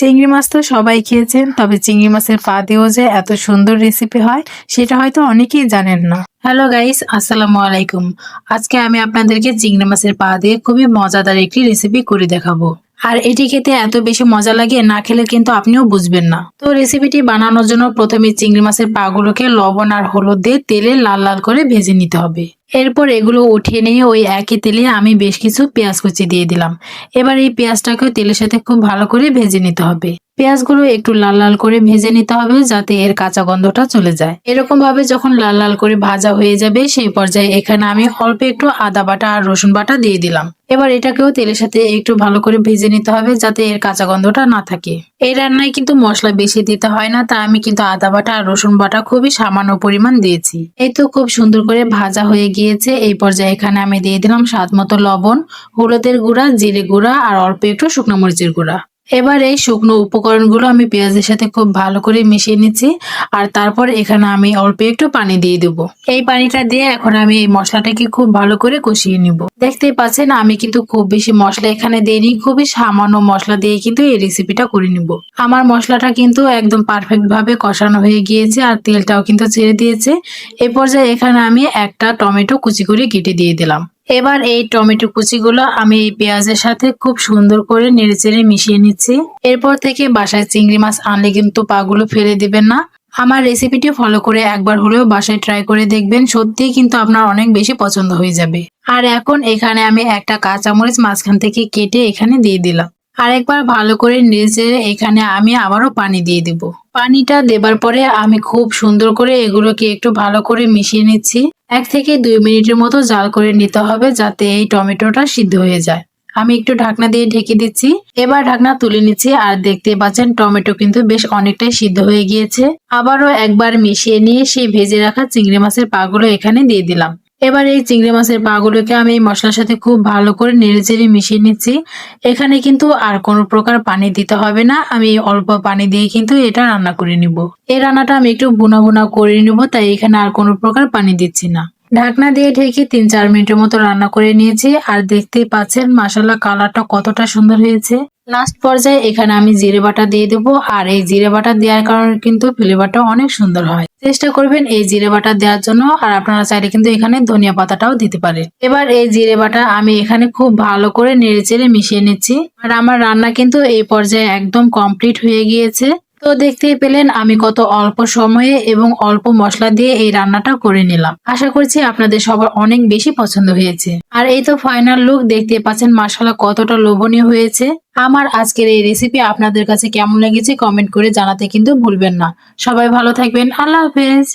চিংড়ি মাছ তো সবাই খেয়েছেন, তবে চিংড়ি মাছের পা দিয়েও যে এত সুন্দর রেসিপি হয় সেটা হয়তো অনেকেই জানেন না। হ্যালো গাইস, আসসালামু আলাইকুম। আজকে আমি আপনাদেরকে চিংড়ি মাছের পা দিয়ে খুবই মজাদার একটি রেসিপি করে দেখাবো। আর এটি খেতে এত বেশি মজা লাগে, না খেলে কিন্তু আপনিও বুঝবেন না। তো রেসিপিটি বানানোর জন্য প্রথমে চিংড়ি মাছের পা গুলোকে লবণ আর হলুদ দিয়ে তেলে লাল লাল করে ভেজে নিতে হবে। এরপর এগুলো উঠিয়ে নিয়ে ওই একই তেলে আমি বেশ কিছু পেঁয়াজ কুচি দিয়ে দিলাম। এবার এই পেঁয়াজটাকেও তেলের সাথে খুব ভালো করে ভেজে নিতে হবে। পেঁয়াজগুলো একটু লাল লাল করে ভেজে নিতে হবে যাতে এর কাঁচা গন্ধটা চলে যায়। এরকম ভাবে যখন লাল লাল করে ভাজা হয়ে যাবে সেই পর্যায়ে এখানে আমি অল্প একটু আদা বাটা আর রসুন বাটা দিয়ে দিলাম। এবার এটাকেও তেলের সাথে একটু ভালো করে ভেজে নিতে হবে যাতে এর কাঁচা গন্ধটা না থাকে। এই রান্নায় কিন্তু মশলা বেশি দিতে হয় না, তা আমি কিন্তু আদা বাটা আর রসুন বাটা খুবই সামান্য পরিমাণ দিয়েছি। এই তো খুব সুন্দর করে ভাজা হয়ে গিয়েছে। এই পর্যায়ে এখানে আমি দিয়ে দিলাম স্বাদ মতো লবণ, হলুদের গুঁড়া, জিরে গুঁড়া আর অল্প একটু শুকনো মরিচের গুঁড়া। এবার এই শুকনো উপকরণগুলো আমি পেঁয়াজের সাথে খুব ভালো করে মিশিয়ে নিচ্ছি। আর তারপর এখানে আমি অল্প একটু পানি দিয়ে দেব। এই পানিটা দিয়ে এখন আমি এই মশলাটাকে খুব ভালো করে কষিয়ে নিব। দেখতেই পাচ্ছেন আমি কিন্তু খুব বেশি মশলা এখানে দিইনি, খুবই সামান্য মশলা দিয়ে কিন্তু এই রেসিপিটা করে নিব। আমার মশলাটা কিন্তু একদম পারফেক্ট ভাবে কষানো হয়ে গিয়েছে আর তেলটাও কিন্তু ছেড়ে দিয়েছে। এই পর্যায়ে এখানে আমি একটা টমেটো কুচি করে কেটে দিয়ে দিলাম। এবার এই টমেটো কুচিগুলো আমি এই পেঁয়াজের সাথে খুব সুন্দর করে নেড়েচেড়ে মিশিয়ে নিচ্ছি। এরপর থেকে বাসায় চিংড়ি মাছ আনলে কিন্তু পাগুলো ফেলে দিবেন না। আমার রেসিপিটি ফলো করে একবার হলেও বাসায় ট্রাই করে দেখবেন, সত্যিই কিন্তু আপনার অনেক বেশি পছন্দ হয়ে যাবে। আর এখন এখানে আমি একটা কাঁচামরিচ মাঝখান থেকে কেটে এখানে দিয়ে দিলাম। আরেকবার ভালো করে নেড়েচেড়ে এখানে আমি আবারও পানি দিয়ে দিব। পানিটা দেবার পরে আমি খুব সুন্দর করে এগুলোকে একটু ভালো করে মিশিয়ে নিচ্ছি। 1 থেকে 2 মিনিটের মতো জাল করে নিতে হবে যাতে এই টমেটোটা সিদ্ধ হয়ে যায়। আমি একটু ঢাকনা দিয়ে ঢেকে দিচ্ছি। এবার ঢাকনা তুলে নিচ্ছি আর দেখতে পাচ্ছেন টমেটো কিন্তু বেশ অনেকটাই সিদ্ধ হয়ে গিয়েছে। আবারও একবার মিশিয়ে নিয়ে সেই ভেজে রাখা চিংড়ি মাছের পাগুলো এখানে দিয়ে দিলাম। এবার এই চিংড়ি মাছের পাগুলোকে আমি এই মশলার সাথে খুব ভালো করে নেড়েচেড়ে মিশিয়ে নিচ্ছি। এখানে কিন্তু আর কোনো প্রকার পানি দিতে হবে না, আমি অল্প পানি দিয়ে কিন্তু এটা রান্না করে নিব। এই রান্নাটা আমি একটু ভুনা ভুনা করে নিব, তাই এখানে আর কোনো প্রকার পানি দিচ্ছি না। ঢাকনা দিয়ে ঢেকে 3-4 মিনিটের মতো রান্না করে নিয়েছি আর দেখতেই পাচ্ছেন মাশাআল্লাহ কালারটা কতটা সুন্দর হয়েছে। লাস্ট পর্যায়ে এখানে আমি জিরে বাটা দিয়ে দেবো আর এই জিরে বাটা দেওয়ার কারণে কিন্তু ফ্লেভারটা অনেক সুন্দর হয়। চেষ্টা করবেন এই জিরে বাটা দেওয়ার জন্য, আর আপনারা চাইলে কিন্তু এখানে ধনিয়া পাতাটাও দিতে পারেন। এবার এই জিরে বাটা আমি এখানে খুব ভালো করে নেড়েচেড়ে মিশিয়ে নিচ্ছি। আর আমার রান্না কিন্তু এই পর্যায়ে একদম কমপ্লিট হয়ে গিয়েছে। তো দেখতেই পেলেন আমি কত অল্প সময়ে এবং অল্প মশলা দিয়ে এই রান্নাটা করে নিলাম। আশা করছি আপনাদের সবার অনেক বেশি পছন্দ হয়েছে। আর এই তো ফাইনাল লুক, দেখতে পাচ্ছেন মাশাআল্লাহ কতটা লোভনীয় হয়েছে। আমার আজকের এই রেসিপি আপনাদের কাছে কেমন লেগেছে কমেন্ট করে জানাতে কিন্তু ভুলবেন না। সবাই ভালো থাকবেন। আল্লাহ হাফেজ।